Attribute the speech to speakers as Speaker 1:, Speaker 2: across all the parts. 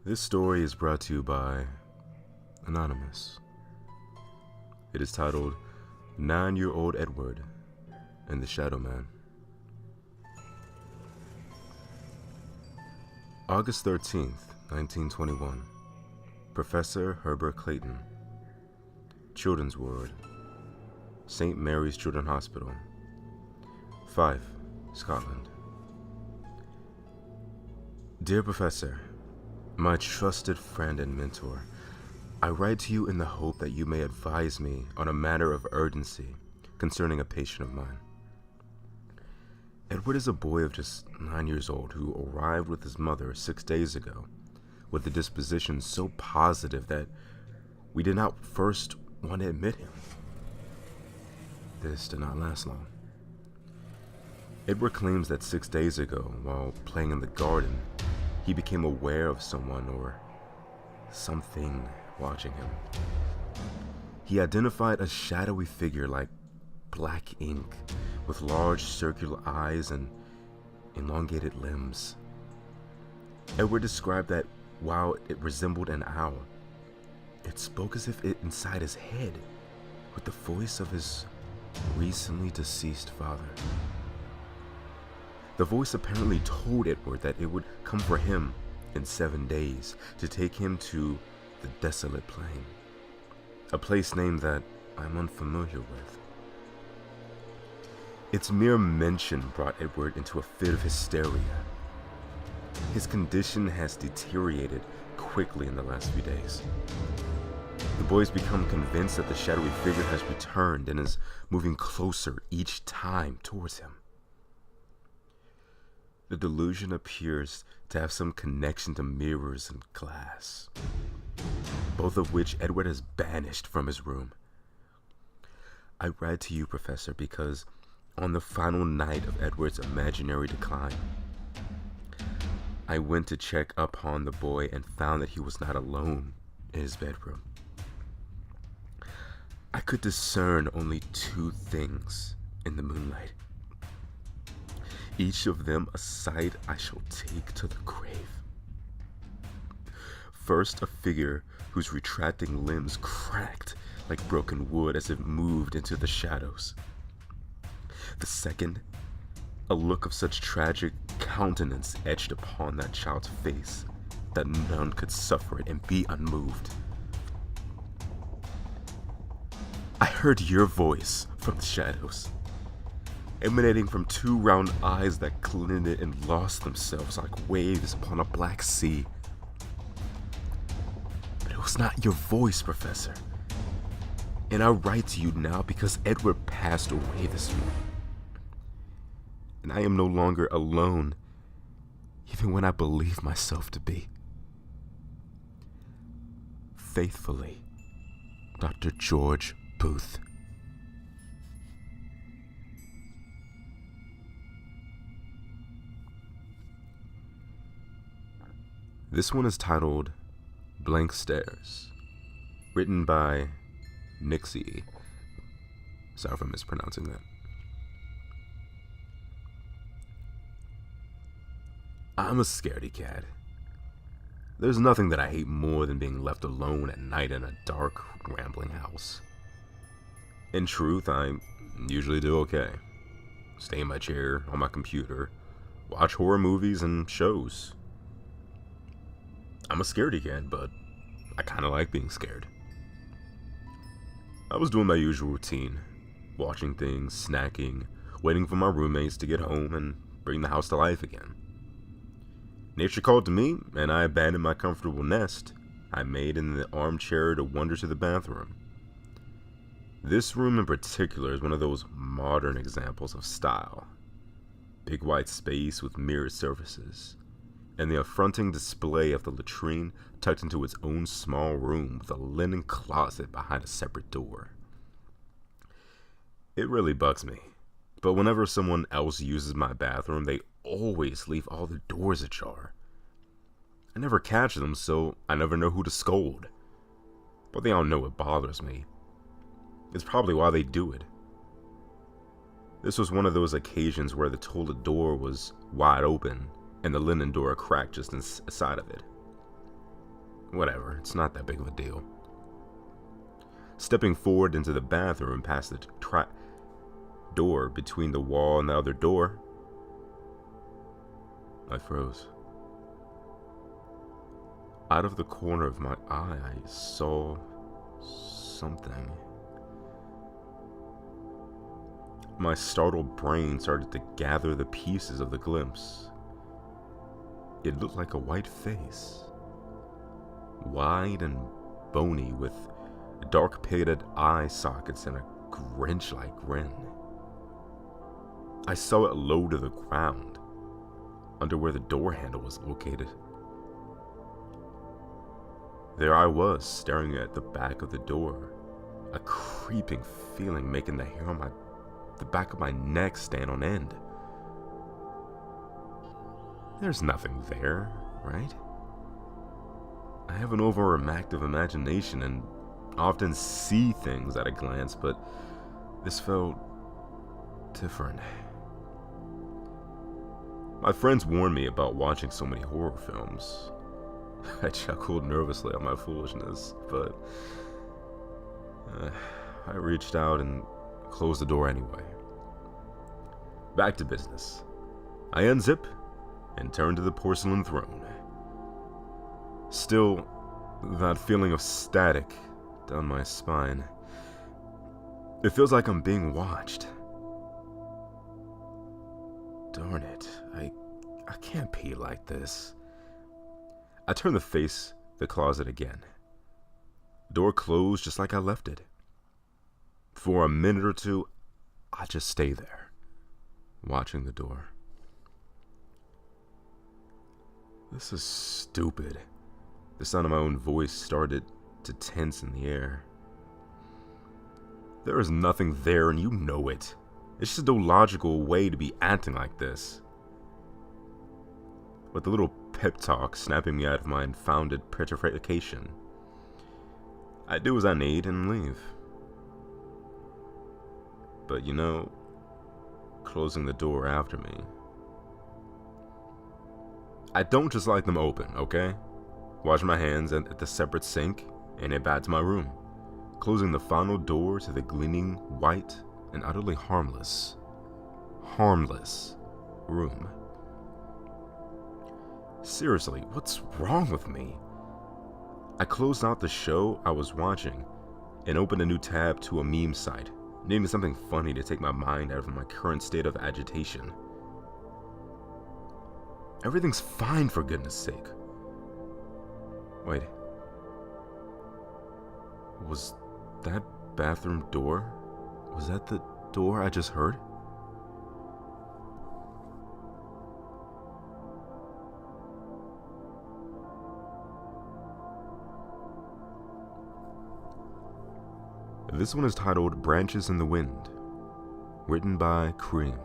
Speaker 1: This story is brought to you by Anonymous. It is titled 9-Year-Old Edward and the Shadow Man. August 13th, 1921. Professor Herbert Clayton. Children's Ward. St. Mary's Children's Hospital. Fife, Scotland. Dear Professor, my trusted friend and mentor, I write to you in the hope that you may advise me on a matter of urgency concerning a patient of mine. Edward is a boy of just 9 years old who arrived with his mother 6 days ago with a disposition so positive that we did not first want to admit him. This did not last long. Edward claims that 6 days ago, while playing in the garden, he became aware of someone or something watching him. He identified a shadowy figure like black ink with large circular eyes and elongated limbs. Edward described that while it resembled an owl, it spoke as if it inside his head with the voice of his recently deceased father. The voice apparently told Edward that it would come for him in 7 days to take him to the desolate plain, a place named that I'm unfamiliar with. Its mere mention brought Edward into a fit of hysteria. His condition has deteriorated quickly in the last few days. The boys become convinced that the shadowy figure has returned and is moving closer each time towards him. The delusion appears to have some connection to mirrors and glass, both of which Edward has banished from his room. I write to you, Professor, because on the final night of Edward's imaginary decline, I went to check upon the boy and found that he was not alone in his bedroom. I could discern only 2 things in the moonlight, each of them a sight I shall take to the grave. First, a figure whose retracting limbs cracked like broken wood as it moved into the shadows. The second, a look of such tragic countenance etched upon that child's face that none could suffer it and be unmoved. I heard your voice from the shadows, emanating from 2 round eyes that glinted and lost themselves like waves upon a black sea. But it was not your voice, Professor. And I write to you now because Edward passed away this morning. And I am no longer alone, even when I believe myself to be. Faithfully, Dr. George Booth. This one is titled Blank Stares, written by Nixie. Sorry if I'm mispronouncing that. I'm a scaredy cat. There's nothing that I hate more than being left alone at night in a dark, rambling house. In truth, I usually do okay. Stay in my chair, on my computer, watch horror movies and shows. I'm a scaredy cat, but I kinda like being scared. I was doing my usual routine, watching things, snacking, waiting for my roommates to get home and bring the house to life again. Nature called to me, and I abandoned my comfortable nest I made in the armchair to wander to the bathroom. This room in particular is one of those modern examples of style. Big white space with mirrored surfaces, and the affronting display of the latrine tucked into its own small room with a linen closet behind a separate door. It really bugs me, but whenever someone else uses my bathroom, they always leave all the doors ajar. I never catch them, so I never know who to scold. But they all know it bothers me. It's probably why they do it. This was one of those occasions where the toilet door was wide open and the linen door cracked just inside of it. whatever, it's not that big of a deal. Stepping forward into the bathroom past the door between the wall and the other door, I froze. Out of the corner of my eye, I saw something. My startled brain started to gather the pieces of the glimpse. It looked like a white face, wide and bony, with dark pitted eye sockets and a Grinch-like grin. I saw it low to the ground, under where the door handle was located. There I was, staring at the back of the door, a creeping feeling making the hair on the back of my neck stand on end. There's nothing there, right? I have an overactive imagination and often see things at a glance, but this felt different. My friends warned me about watching so many horror films. I chuckled nervously at my foolishness, but I reached out and closed the door anyway. Back to business. I unzip and turn to the porcelain throne. Still, that feeling of static down my spine. It feels like I'm being watched. Darn it, I can't pee like this. I turn to face the closet again. Door closed just like I left it. For a minute or two, I just stay there, watching the door. This is stupid. The sound of my own voice started to tense in the air. There is nothing there and you know it. It's just no logical way to be acting like this. With a little pep talk snapping me out of my unfounded petrification, I do as I need and leave. But closing the door after me. I don't just like them open, okay? Wash my hands at the separate sink and head back to my room, closing the final door to the gleaming white and utterly harmless room. Seriously, what's wrong with me? I closed out the show I was watching and opened a new tab to a meme site, needing something funny to take my mind out of my current state of agitation. Everything's fine, for goodness sake. Wait. Was that bathroom door? Was that the door I just heard? This one is titled Branches in the Wind, written by Cream.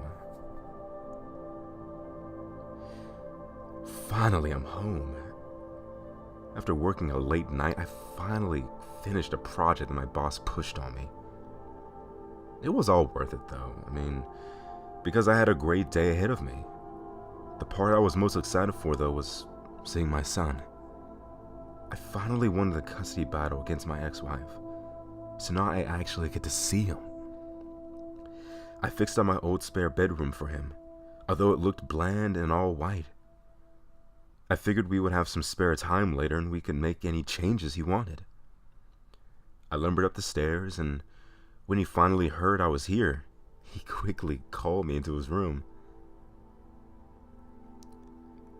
Speaker 1: Finally, I'm home. After working a late night, I finally finished a project that my boss pushed on me. It was all worth it though, because I had a great day ahead of me. The part I was most excited for though was seeing my son. I finally won the custody battle against my ex-wife, so now I actually get to see him. I fixed up my old spare bedroom for him, although it looked bland and all white. I figured we would have some spare time later and we could make any changes he wanted. I lumbered up the stairs, and when he finally heard I was here, he quickly called me into his room.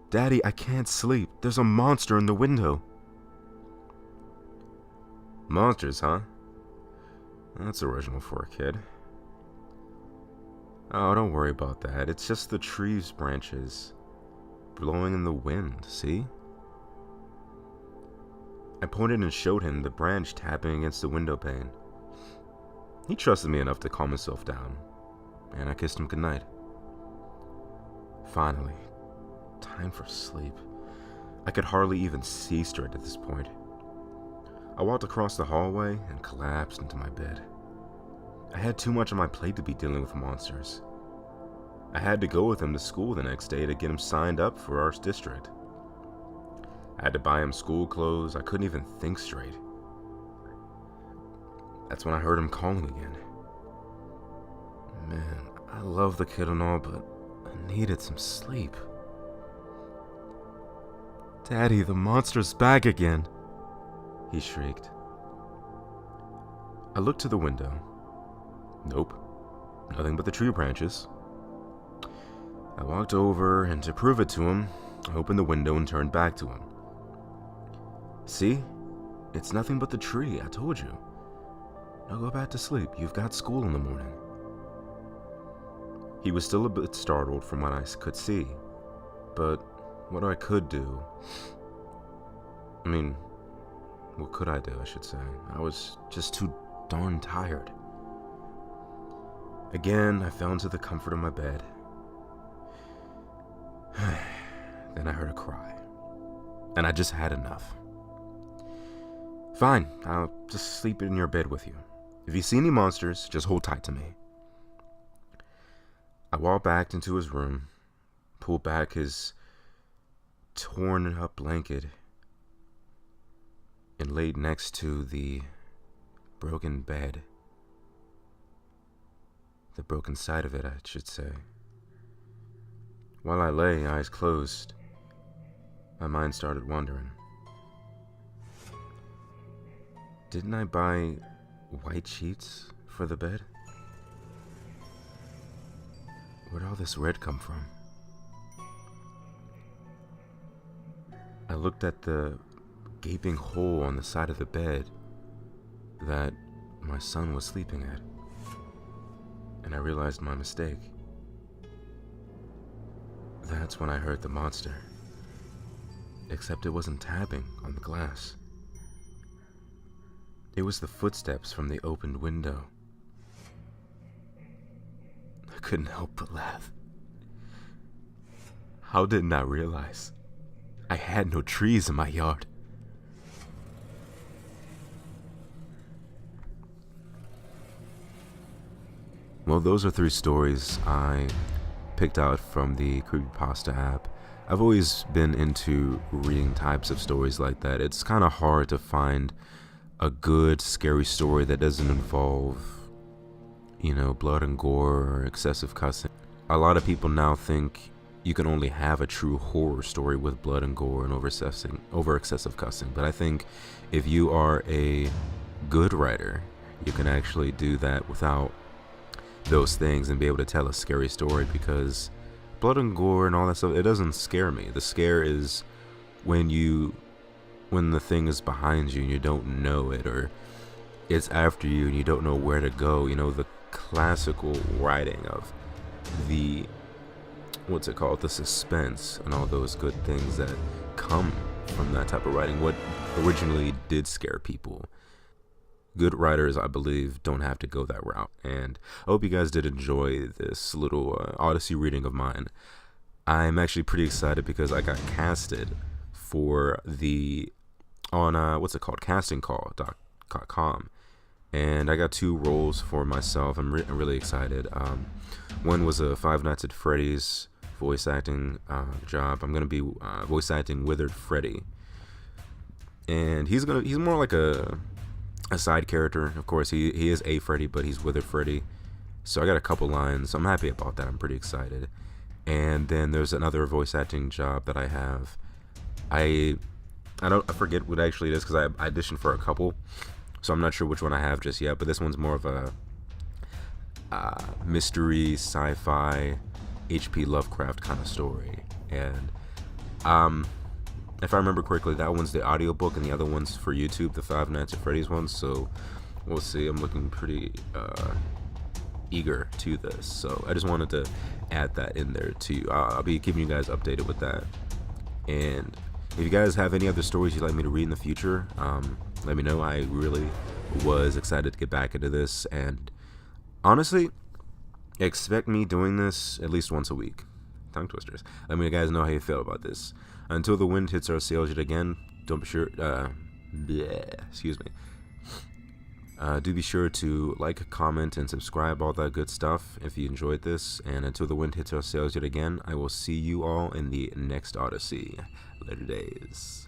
Speaker 1: "Daddy, I can't sleep. There's a monster in the window." Monsters, huh? That's original for a kid. Oh, don't worry about that. It's just the tree's branches blowing in the wind, see? I pointed and showed him the branch tapping against the window pane. He trusted me enough to calm himself down, and I kissed him goodnight. Finally, time for sleep. I could hardly even see straight at this point. I walked across the hallway and collapsed into my bed. I had too much on my plate to be dealing with monsters. I had to go with him to school the next day to get him signed up for our district. I had to buy him school clothes. I couldn't even think straight. That's when I heard him calling again. Man, I love the kid and all, but I needed some sleep. "Daddy, the monster's back again," he shrieked. I looked to the window. Nope, nothing but the tree branches. I walked over, and to prove it to him, I opened the window and turned back to him. "See? It's nothing but the tree, I told you. Now go back to sleep. You've got school in the morning." He was still a bit startled from what I could see, but what I could do... what could I do, I should say? I was just too darn tired. Again, I fell into the comfort of my bed. Then I heard a cry, and I just had enough. "Fine, I'll just sleep in your bed with you. If you see any monsters, just hold tight to me." I walked back into his room, pulled back his torn up blanket, and laid next to the broken bed. The broken side of it, I should say. While I lay, eyes closed, my mind started wandering. Didn't I buy white sheets for the bed? Where'd all this red come from? I looked at the gaping hole on the side of the bed that my son was sleeping at, and I realized my mistake. That's when I heard the monster, except it wasn't tapping on the glass. It was the footsteps from the opened window. I couldn't help but laugh. How didn't I realize I had no trees in my yard? Well, those are 3 stories I picked out from the Creepypasta app. I've always been into reading types of stories like that. It's kind of hard to find a good, scary story that doesn't involve, blood and gore or excessive cussing. A lot of people now think you can only have a true horror story with blood and gore and over excessive cussing. But I think if you are a good writer, you can actually do that without those things and be able to tell a scary story, because blood and gore and all that stuff, it doesn't scare me. The scare is when the thing is behind you and you don't know it, or it's after you and you don't know where to go. The classical writing of the the suspense and all those good things that come from that type of writing, what originally did scare people. Good writers, I believe, don't have to go that route. And I hope you guys did enjoy this little Odyssey reading of mine. I'm actually pretty excited because I got casted for on castingcall.com, and I got 2 roles for myself. I'm really excited. One was a Five Nights at Freddy's voice acting job. I'm gonna be voice acting Withered Freddy, and he's more like a side character. Of course, he is a Freddy, but he's Withered Freddy. So I got a couple lines. I'm happy about that. I'm pretty excited. And then there's another voice acting job that I have. I forget what actually it is, because I auditioned for a couple, so I'm not sure which one I have just yet. But this one's more of a mystery, sci-fi, H.P. Lovecraft kind of story. And if I remember correctly, that one's the audiobook and the other one's for YouTube, the Five Nights at Freddy's one. So we'll see. I'm looking pretty eager to this, so I just wanted to add that in there too. I'll be keeping you guys updated with that. And if you guys have any other stories you'd like me to read in the future, let me know. I really was excited to get back into this, and honestly, expect me doing this at least once a week. Tongue twisters. Let me guys know how you feel about this. Until the wind hits our sails yet again, don't be sure. Excuse me. Do be sure to like, comment, and subscribe, all that good stuff if you enjoyed this. And until the wind hits our sails yet again, I will see you all in the next Odyssey. Later days.